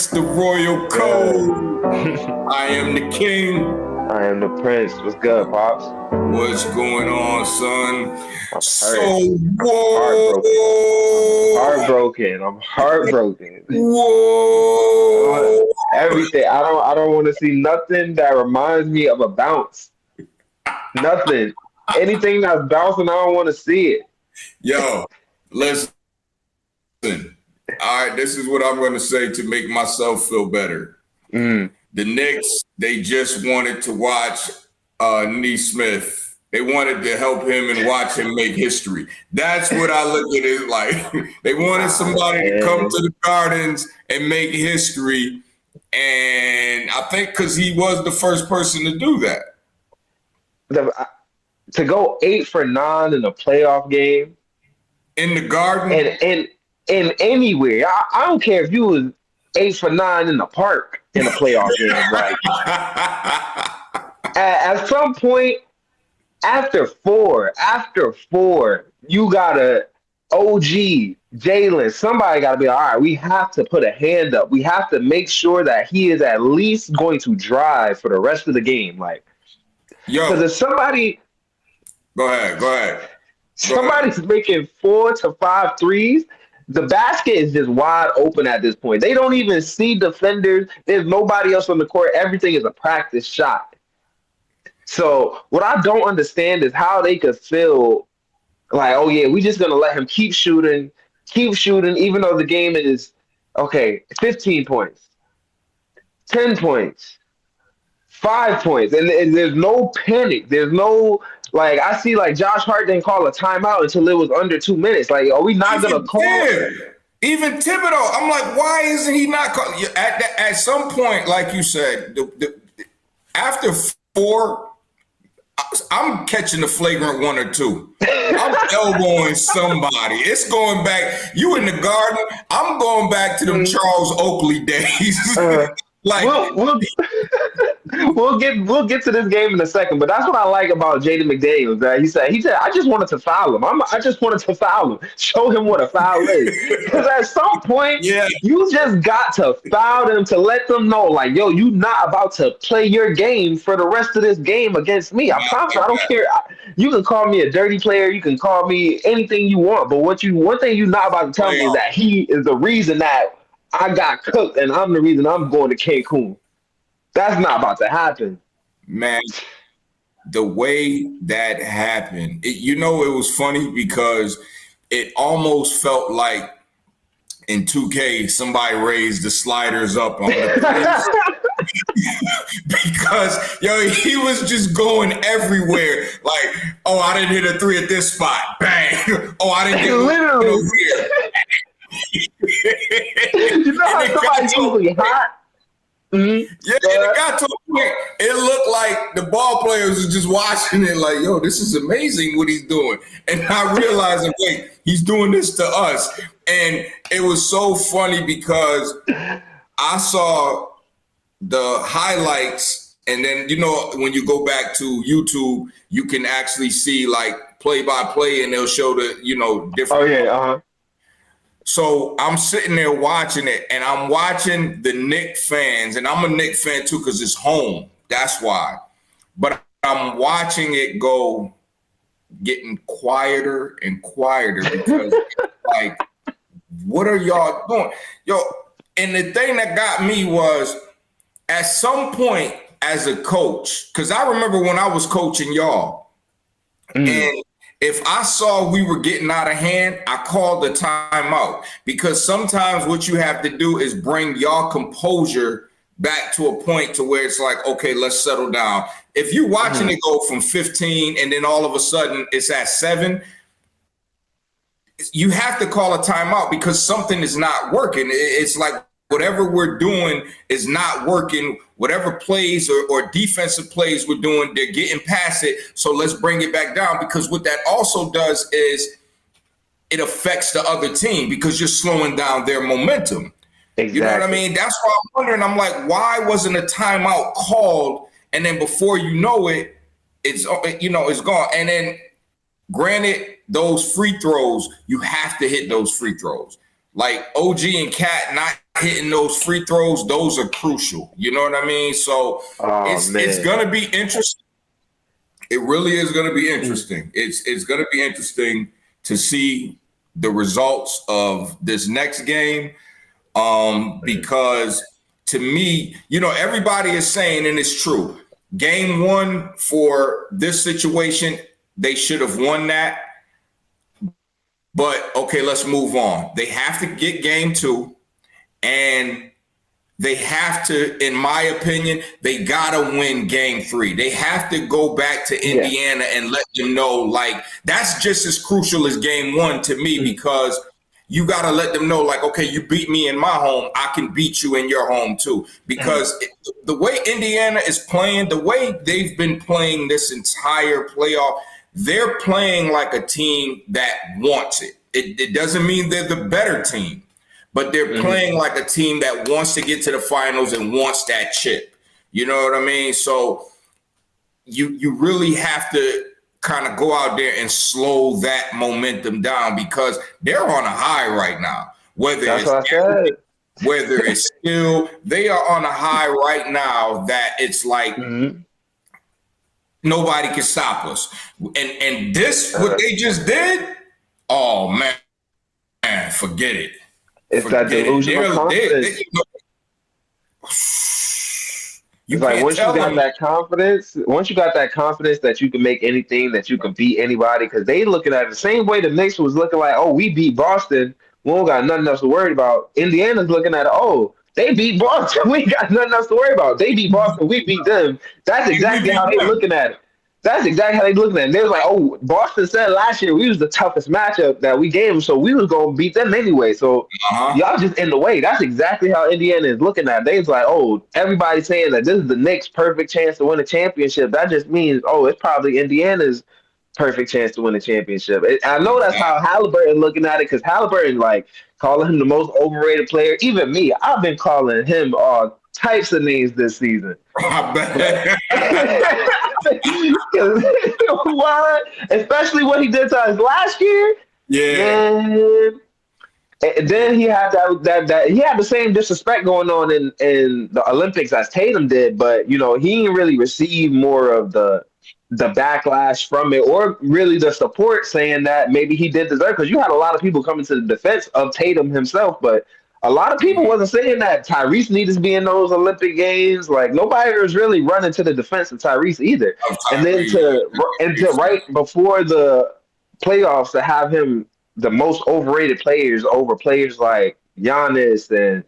the royal code. I am the king. I am the prince. What's good, Pops? What's going on, son? I'm So, heartbroken. I'm heartbroken. Whoa. Everything. I don't want to see nothing that reminds me of a bounce. Nothing. Anything that's bouncing, I don't want to see it. Yo, listen. All right, this is what I'm going to say to make myself feel better. The Knicks, they just wanted to watch Nesmith. They wanted to help him and watch him make history. That's what I look at it like. They wanted somebody to come to the Gardens and make history. And I think because he was the first person to do that. To go 8 for 9 in a playoff game. In the Garden? And anywhere. I don't care if you was 8 for 9 in the park in a playoff game. Like, at some point, after four, you gotta OG, Jalen, somebody gotta be all right. We have to put a hand up. We have to make sure that he is at least going to drive for the rest of the game. Like, because if somebody, go ahead. Somebody's making 4 to 5 threes. The basket is just wide open at this point. They don't even see defenders. There's nobody else on the court. Everything is a practice shot. So what I don't understand is how they could feel like, oh yeah, we just gonna let him keep shooting, even though the game is okay, 15 points, 10 points, 5 points, and there's no panic. There's no like I see like Josh Hart didn't call a timeout until it was under 2 minutes. Like, are we not gonna call? Even Thibodeau, I'm like, why isn't he not call? At some point, like you said, after 4. I'm catching the flagrant 1 or 2. I'm elbowing somebody. It's going back. You in the Garden. I'm going back to them Charles Oakley days. We'll get to this game in a second, but that's what I like about Jaden McDaniels. That he said I just wanted to foul him. I just wanted to foul him, show him what a foul is. Because at some point, you just got to foul them to let them know, like, yo, you not about to play your game for the rest of this game against me. I promise. I don't care. You can call me a dirty player. You can call me anything you want. But one thing you're not about to tell me is that he is the reason that I got cooked, and I'm the reason I'm going to Cancun. That's not about to happen. Man, the way that happened, it was funny because it almost felt like in 2K, somebody raised the sliders up on the because, he was just going everywhere. Like, oh, I didn't hit a 3 at this spot. Bang. Oh, I didn't hit literally. Here. You know how somebody's usually hot? Mm-hmm. Yeah, and it got to a point. It looked like the ball players were just watching it like, yo, this is amazing what he's doing. And I realized, wait, he's doing this to us. And it was so funny because I saw the highlights, and then, when you go back to YouTube, you can actually see like play-by-play, and they'll show the, different. Oh, yeah, So I'm sitting there watching it, and I'm watching the Knicks fans, and I'm a Knicks fan too because it's home. That's why. But I'm watching it go, getting quieter and quieter because, like, what are y'all doing? Yo, and the thing that got me was at some point as a coach, because I remember when I was coaching y'all, and if I saw we were getting out of hand, I called the timeout, because sometimes what you have to do is bring y'all composure back to a point to where it's like, okay, let's settle down. If you're watching it go from 15 and then all of a sudden it's at 7, you have to call a timeout because something is not working. It's like whatever we're doing is not working. Whatever plays or defensive plays we're doing, they're getting past it. So let's bring it back down, because what that also does is it affects the other team because you're slowing down their momentum. Exactly. You know what I mean? That's why I'm wondering. I'm like, why wasn't a timeout called? And then before you know it, it's gone. And then granted, those free throws, you have to hit those free throws. like OG and Cat not hitting those free throws, those are crucial. You know what I mean? So Oh it's man. gonna be interesting. It really is gonna be interesting. It's gonna be interesting to see the results of this next game. Because to me, everybody is saying, and it's true, game one for this situation, they should have won that. But okay, let's move on. They have to get game two, and they have to, in my opinion, they gotta win game three. They have to go back to Indiana and let them know, like, that's just as crucial as game one to me, because you gotta let them know, like, okay, you beat me in my home, I can beat you in your home too. Because the way Indiana is playing, the way they've been playing this entire playoff, they're playing like a team that wants it. It doesn't mean they're the better team, but they're playing like a team that wants to get to the finals and wants that chip. You know what I mean? So you really have to kind of go out there and slow that momentum down, because they're on a high right now. Whether it's still, they are on a high right now that it's like nobody can stop us. And this, what they just did, oh man, forget it. It's that delusional confidence. You it's like once you got that confidence that you can make anything, that you can beat anybody, because they looking at it the same way the Knicks was looking like, oh, we beat Boston, we don't got nothing else to worry about. Indiana's looking at it, oh, they beat Boston, we got nothing else to worry about. They beat Boston, we beat them. That's exactly how they're looking at it. That's exactly how they looking at it. They was like, oh, Boston said last year we was the toughest matchup that we gave them, so we was going to beat them anyway. So y'all just in the way. That's exactly how Indiana is looking at it. They was like, oh, everybody's saying that this is the Knicks' perfect chance to win a championship. That just means, oh, it's probably Indiana's perfect chance to win a championship. I know that's how Halliburton looking at it, because Halliburton, like, calling him the most overrated player. Even me, I've been calling him all types of names this season. I bet. What? Especially what he did to us last year. Yeah. And then he had that he had the same disrespect going on in the Olympics as Tatum did, but he didn't really receive more of the backlash from it, or really the support saying that maybe he did deserve, because you had a lot of people coming to the defense of Tatum himself, but a lot of people wasn't saying that Tyrese needed to be in those Olympic games. Like, nobody was really running to the defense of Tyrese either. And then to right before the playoffs to have him the most overrated players over players like Giannis and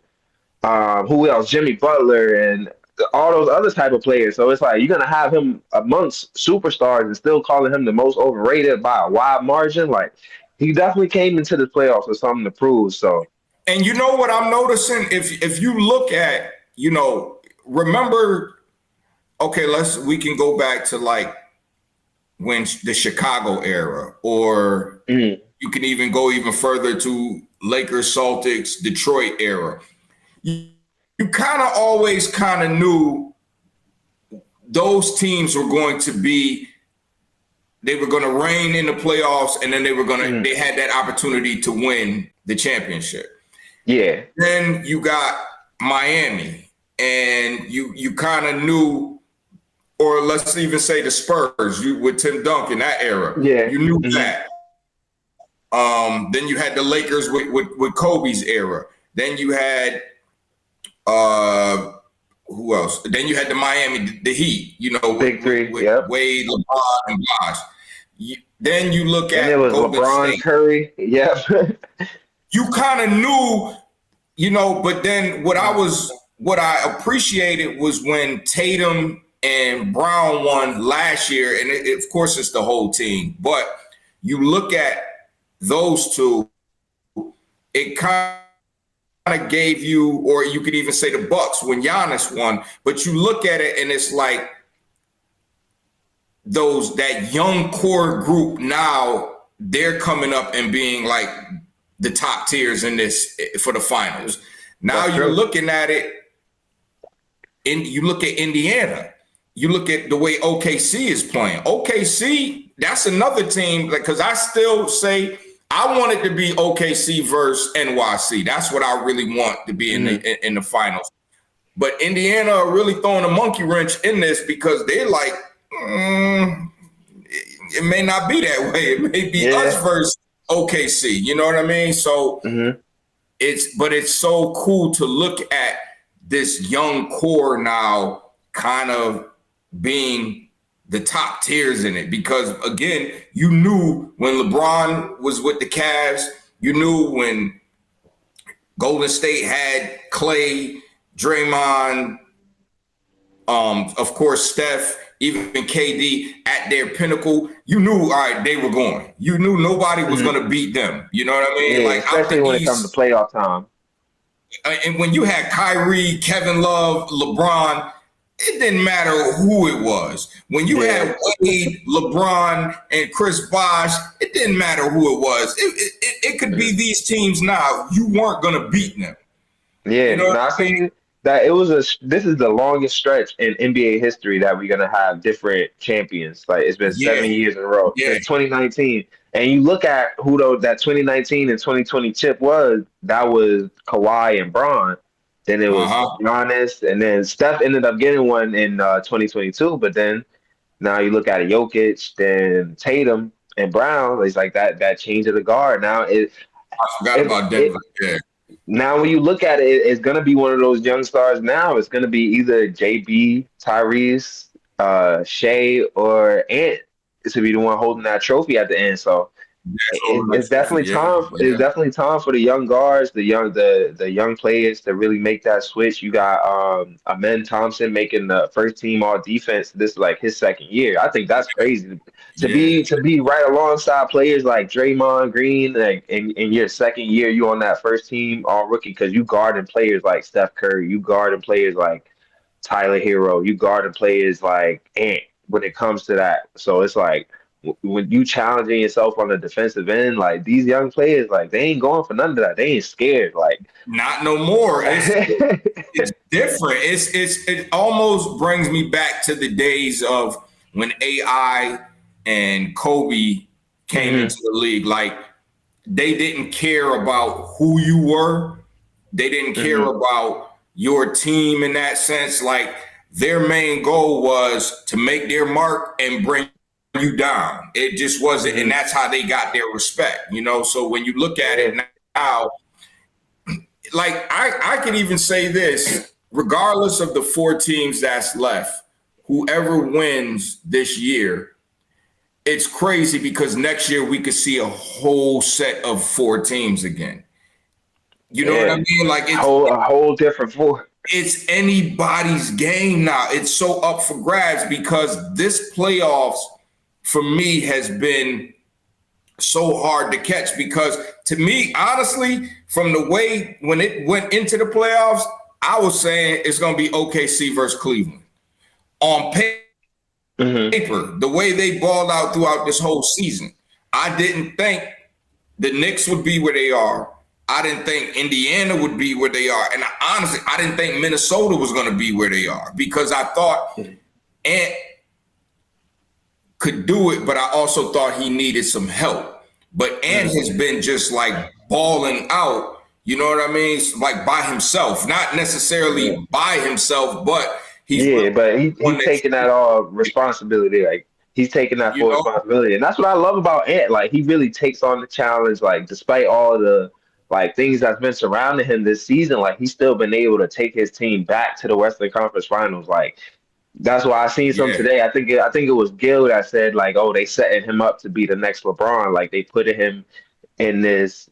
who else, Jimmy Butler and all those other type of players. So it's like, you're gonna have him amongst superstars and still calling him the most overrated by a wide margin. Like, he definitely came into the playoffs with something to prove. So. And you know what I'm noticing? If you look at, remember, okay, we can go back to like when the Chicago era, or you can even go even further to Lakers, Celtics, Detroit era. You kind of always kind of knew those teams were going to be, they were going to reign in the playoffs, and then they had that opportunity to win the championship. Yeah. Then you got Miami, and you kind of knew, or let's even say the Spurs, with Tim Duncan, that era. Yeah. You knew that. Then you had the Lakers with Kobe's era. Then you had who else? Then you had the Miami, the Heat, Big three, with Wade, LeBron, and Bosh. Then you look at Golden LeBron, State. Curry. Yeah. You kind of knew, but then what I appreciated was when Tatum and Brown won last year, and of course it's the whole team, but you look at those two, it kind of gave you, or you could even say the Bucks when Giannis won, but you look at it and it's like that young core group now, they're coming up and being like the top tiers in this for the finals. Now you're looking at it, and you look at Indiana. You look at the way OKC is playing. OKC, that's another team, because I still say I want it to be OKC versus NYC. That's what I really want to be in the finals. But Indiana are really throwing a monkey wrench in this because they're like, it may not be that way. It may be us versus OKC. You know what I mean? So it's so cool to look at this young core now kind of being the top tiers in it, because again, you knew when LeBron was with the Cavs, you knew when Golden State had Clay, Draymond, of course, Steph, even KD at their pinnacle, you knew, all right, they were going. You knew nobody was going to beat them. You know what I mean? Yeah, like especially when it comes to playoff time. And when you had Kyrie, Kevin Love, LeBron, it didn't matter who it was. When you had Wade, LeBron, and Chris Bosh, it didn't matter who it was. It could be these teams now. You weren't going to beat them. Yeah, you know I think that this is the longest stretch in NBA history that we're gonna have different champions. Like it's been 7 years in a row since 2019. And you look at who that 2019 and 2020 chip was. That was Kawhi and Bron. Then it was Giannis, and then Steph ended up getting one in 2022. But then now you look at Jokic, then Tatum and Brown. It's like that change of the guard. Now I forgot about Denver. Now, when you look at it, it's going to be one of those young stars now. It's going to be either JB, Tyrese, Shea, or Ant to be the one holding that trophy at the end. So it's definitely time. It's definitely time for the young guards, the young players to really make that switch. You got Amen Thompson making the first team all defense. This is like his second year. I think that's crazy to be right alongside players like Draymond Green. Like in your second year, you on that first team all rookie, because you guarding players like Steph Curry, you guarding players like Tyler Hero, you guarding players like Ant. When it comes to that, so it's like, when you challenging yourself on the defensive end, like these young players, like they ain't going for none of that. They ain't scared. Like not no more. It's different. It almost brings me back to the days of when AI and Kobe came into the league. Like they didn't care about who you were. They didn't care about your team in that sense. Like their main goal was to make their mark and bring you down. It just wasn't, and that's how they got their respect, you know. So when you look at it now, like I can even say this, regardless of the 4 teams that's left, whoever wins this year, it's crazy because next year we could see a whole set of 4 teams again. You know what I mean? Like it's a whole different 4. It's anybody's game now. It's so up for grabs because this playoffs for me has been so hard to catch, because to me, honestly, from the way when it went into the playoffs, I was saying it's going to be OKC versus Cleveland. On paper, the way they balled out throughout this whole season, I didn't think the Knicks would be where they are. I didn't think Indiana would be where they are. And honestly, I didn't think Minnesota was going to be where they are, because I thought Ant could do it, but I also thought he needed some help. But Ant has been just like balling out, you know what I mean? Like by himself, not necessarily by himself, but he's taking that all responsibility. Like he's taking that full responsibility. And that's what I love about Ant. Like he really takes on the challenge, like despite all the like things that's been surrounding him this season, like he's still been able to take his team back to the Western Conference Finals. Like that's why I seen some today. I think it was Gil that said like, oh, they setting him up to be the next LeBron. Like they put him in this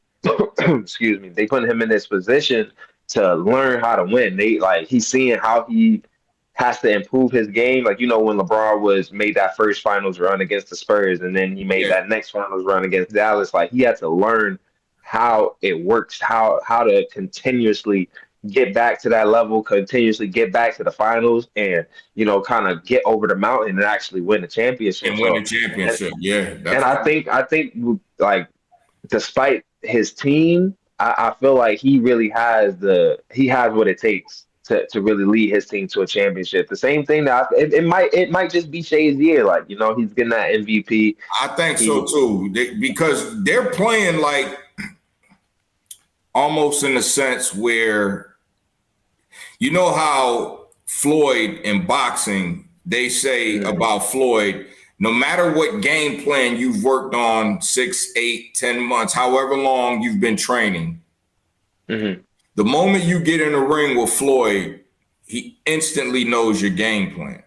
excuse me, they put him in this position to learn how to win. He's seeing how he has to improve his game. Like, you know, when LeBron made that first finals run against the Spurs, and then he made that next finals run against Dallas, like he had to learn how it works, how to continuously get back to that level, continuously get back to the finals, and you know, kind of get over the mountain and actually win the championship. And win the championship, And I think like despite his team, I feel like he really has what it takes to really lead his team to a championship. The same thing that it might just be Shea's year. Like, he's getting that MVP. I think He, so too, because they're playing like almost in a sense where you know how Floyd in boxing, they say about Floyd, no matter what game plan you've worked on 6, 8, 10 months, however long you've been training, the moment you get in the ring with Floyd, he instantly knows your game plan.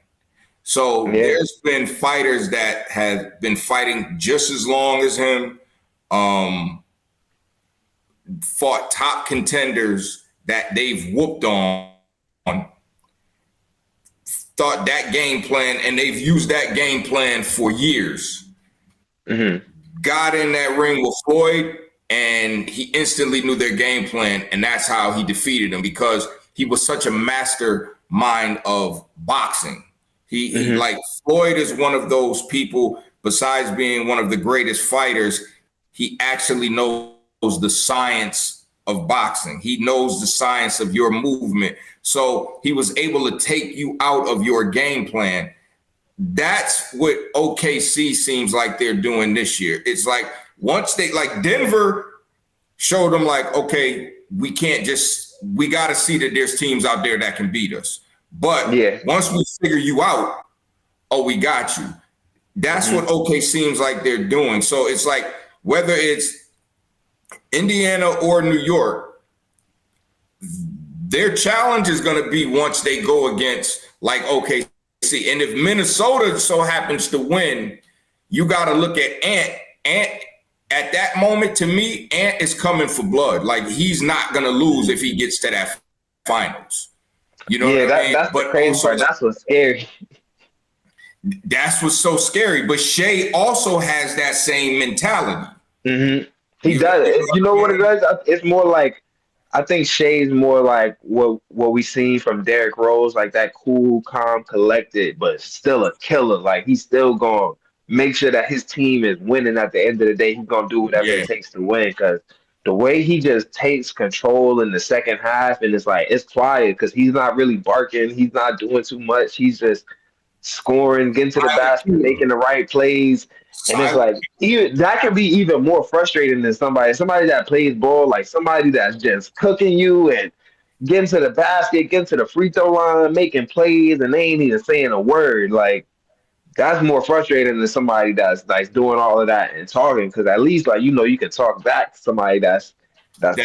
So there's been fighters that have been fighting just as long as him, fought top contenders that they've whooped on, thought that game plan, and they've used that game plan for years. Got in that ring with Floyd, and he instantly knew their game plan, and that's how he defeated him, because he was such a mastermind of boxing. He like Floyd is one of those people, besides being one of the greatest fighters, he actually knows the science of boxing. He knows the science of your movement. So he was able to take you out of your game plan. That's what OKC seems like they're doing this year. It's like once they, like Denver showed them like, okay, we got to see that there's teams out there that can beat us. But once we figure you out, oh, we got you. That's what OK seems like they're doing. So it's like whether it's Indiana or New York, their challenge is going to be once they go against like OKC. And if Minnesota so happens to win, you got to look at Ant. Ant at that moment, to me, Ant is coming for blood. Like he's not going to lose if he gets to that finals. You know what I mean? That's the crazy part. That's what's scary. That's what's so scary. But Shea also has that same mentality. He does. You know what it is? It's more like, I think Shea's more like what we seen from Derrick Rose, like that cool, calm, collected, but still a killer. Like he's still going to make sure that his team is winning at the end of the day. He's going to do whatever it takes to win, because the way he just takes control in the second half, and it's like it's quiet because he's not really barking. He's not doing too much. He's just scoring, getting to the basket, making the right plays. And it's like that can be even more frustrating than somebody that plays ball, like somebody that's just cooking you and getting to the basket, getting to the free throw line, making plays, and they ain't even saying a word. Like that's more frustrating than somebody that's doing all of that and talking, because at least you can talk back to somebody that's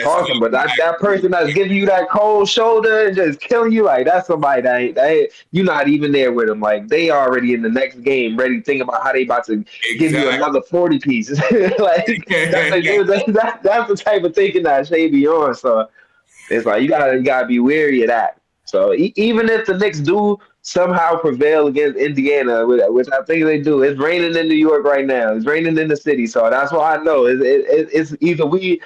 talking, but that person that's giving you that cold shoulder and just killing you, like that's somebody that ain't you're not even there with them. Like they already in the next game, ready to think about how they about to give you another 40 pieces. Like that's the type of thinking that Shea be on. So it's like you gotta be wary of that. So even if the Knicks do somehow prevail against Indiana, which I think they do, it's raining in New York right now. It's raining in the city, so that's why I know it's either we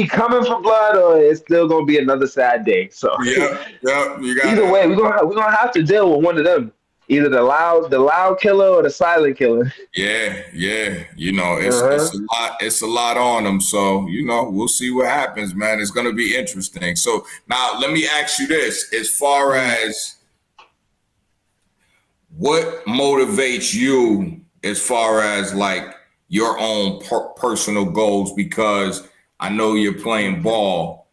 coming for blood, or it's still gonna be another sad day. So either way, we're gonna have to deal with one of them. Either the loud killer or the silent killer. Yeah. It's a lot on them. So, we'll see what happens, man. It's going to be interesting. So now let me ask you this, as far as what motivates you as far as like your own personal goals, because I know you're playing ball.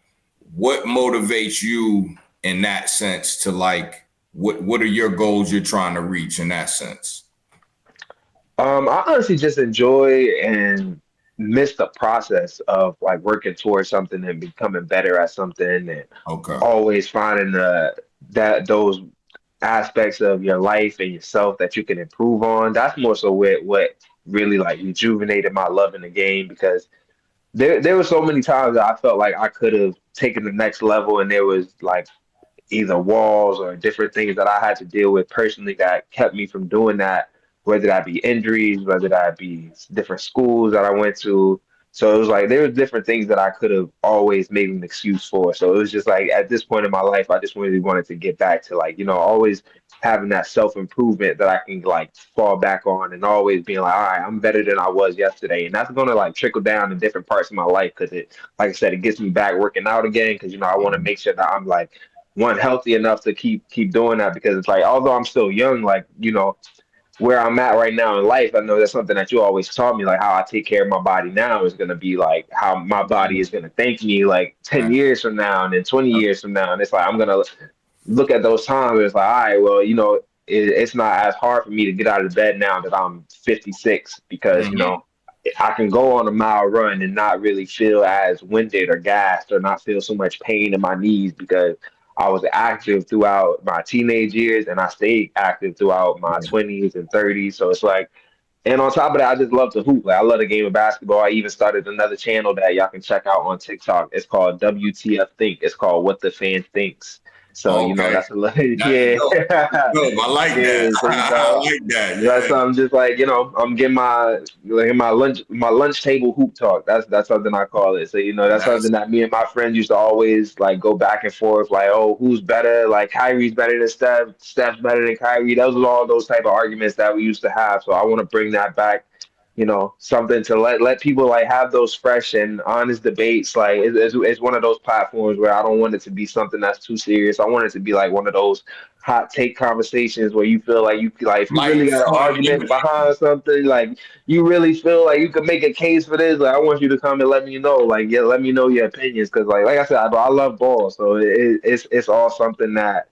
What motivates you in that sense to like, what are your goals you're trying to reach in that sense? I honestly just enjoy and miss the process of like working towards something and becoming better at something, and always finding those aspects of your life and yourself that you can improve on. That's more so what really like rejuvenated my love in the game, because there were so many times that I felt like I could have taken the next level, and there was like either walls or different things that I had to deal with personally that kept me from doing that, whether that be injuries, whether that be different schools that I went to. So it was like there were different things that I could have always made an excuse for. So it was just like at this point in my life, I just really wanted to get back to like, always having that self-improvement that I can like fall back on, and always being like, all right, I'm better than I was yesterday. And that's going to like trickle down in different parts of my life, because it, like I said, it gets me back working out again, because, I want to make sure that I'm like one, healthy enough to keep doing that, because it's like, although I'm still young, like, where I'm at right now in life, I know that's something that you always taught me, like how I take care of my body now is going to be like how my body is going to thank me like 10 years from now and then 20 years from now. And it's like, I'm going to look at those times and it's like, all right, well, it's not as hard for me to get out of bed now that I'm 56, because, Mhm. I can go on a mile run and not really feel as winded or gassed, or not feel so much pain in my knees, because I was active throughout my teenage years and I stayed active throughout my 20s and 30s. So it's like, and on top of that, I just love to hoop. Like, I love the game of basketball. I even started another channel that y'all can check out on TikTok. It's called WTF Think. It's called What the Fan Thinks. So, Okay, that's a that's yeah. dope. That's dope. I like that. Yeah, so I like that. that's Yeah, something just like, I'm getting my lunch table hoop talk. That's something I call it. So, that's that's something that me and my friends used to always like go back and forth, like, oh, who's better? Like, Kyrie's better than Steph, Steph's better than Kyrie. Those were all those type of arguments that we used to have. So I want to bring that back, something to let people like have those fresh and honest debates. Like, it's one of those platforms where I don't want it to be something that's too serious. I want it to be like one of those hot take conversations where you feel like if you light, really got an fun, argument energy. behind something, like you really feel like you could make a case for this, like I want you to come and let me know, like, yeah, let me know your opinions, because like I said, I love ball, so it's all something that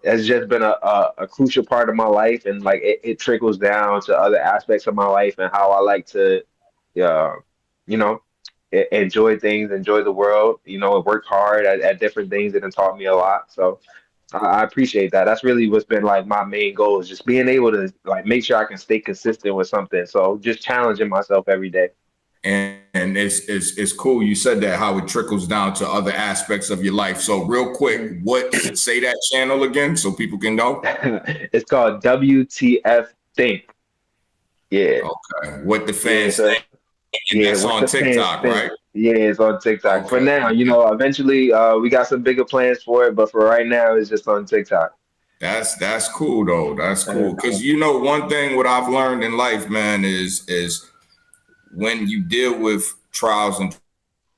has just been a crucial part of my life, and like it trickles down to other aspects of my life and how I like to, uh, you know, enjoy things, enjoy the world, work hard at different things that have taught me a lot. So I appreciate that. That's really what's been like my main goal, is just being able to like make sure I can stay consistent with something. So just challenging myself every day. And it's cool. You said that how it trickles down to other aspects of your life. So real quick, Mhm. what say that channel again so people can know? It's called WTF Think. Yeah. Okay. What the Yeah. fans So think, and yeah, that's what on the fans TikTok, think. right? Yeah, it's on TikTok. For Okay. now, eventually we got some bigger plans for it, but for right now it's just on TikTok. That's cool though. That's Uh, cool. Cause one thing what I've learned in life, man, is when you deal with trials and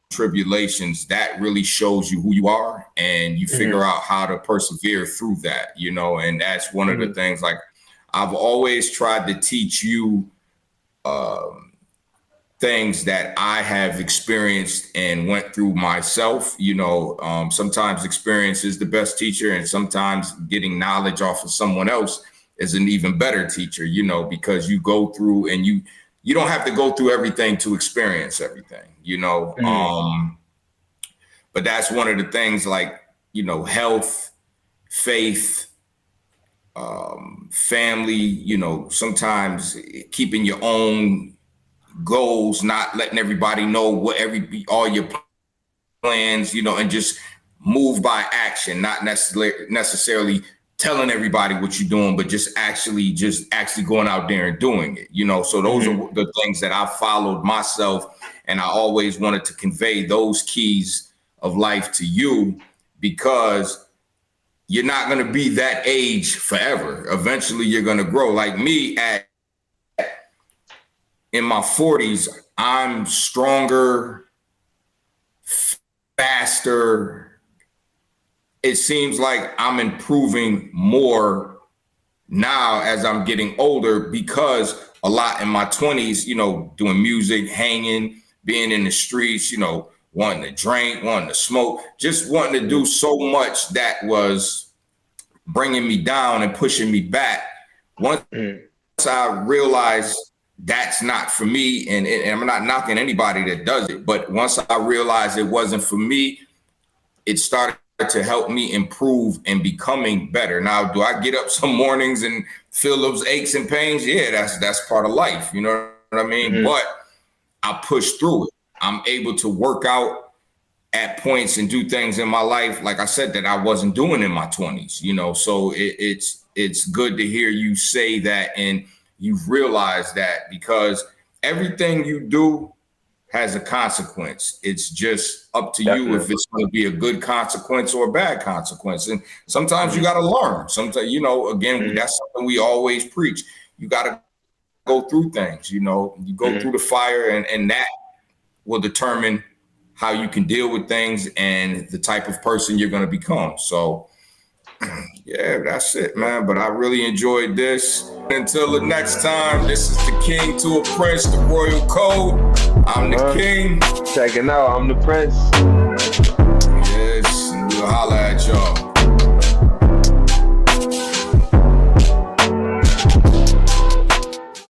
tribulations, that really shows you who you are and you mhm, figure out how to persevere through that, and that's one of the mhm, things like I've always tried to teach you um, things that I have experienced and went through myself. Sometimes experience is the best teacher, and sometimes getting knowledge off of someone else is an even better teacher, because you go through and you don't have to go through everything to experience everything. mhm. But that's one of the things, like, health, faith, family, sometimes keeping your own goals, not letting everybody know all your plans, and just move by action, not necessarily telling everybody what you're doing, but just actually going out there and doing it. So those are Mhm. the things that I followed myself, and I always wanted to convey those keys of life to you, because you're not going to be that age forever. Eventually you're going to grow. Like me, in my 40s, I'm stronger, faster. It seems like I'm improving more now as I'm getting older, because a lot in my 20s, doing music, hanging, being in the streets, wanting to drink, wanting to smoke, just wanting to do so much that was bringing me down and pushing me back. Once Mhm. I realized that's not for me, and I'm not knocking anybody that does it, but once I realized it wasn't for me, it started to help me improve and becoming better. Now, do I get up some mornings and feel those aches and pains? Yeah, that's part of life. You know what I mean? Mhm. But I push through it. I'm able to work out at points and do things in my life, like I said, that I wasn't doing in my 20s. So it's good to hear you say that, and you've realized that, because everything you do has a consequence. It's just up to you if Definitely. it's going to be a good consequence or a bad consequence. And sometimes you Mhm. got to learn. Sometimes, again, Mhm. that's something we always preach. You got to go through things. You go through Mhm. the fire, and that will determine how you can deal with things and the type of person you're going to become. So yeah, that's it, man. But I really enjoyed this. Until the next time, this is the King to a Prince, the Royal Code. I'm the King. Checking out, I'm the Prince. Yes, and we'll holla at y'all.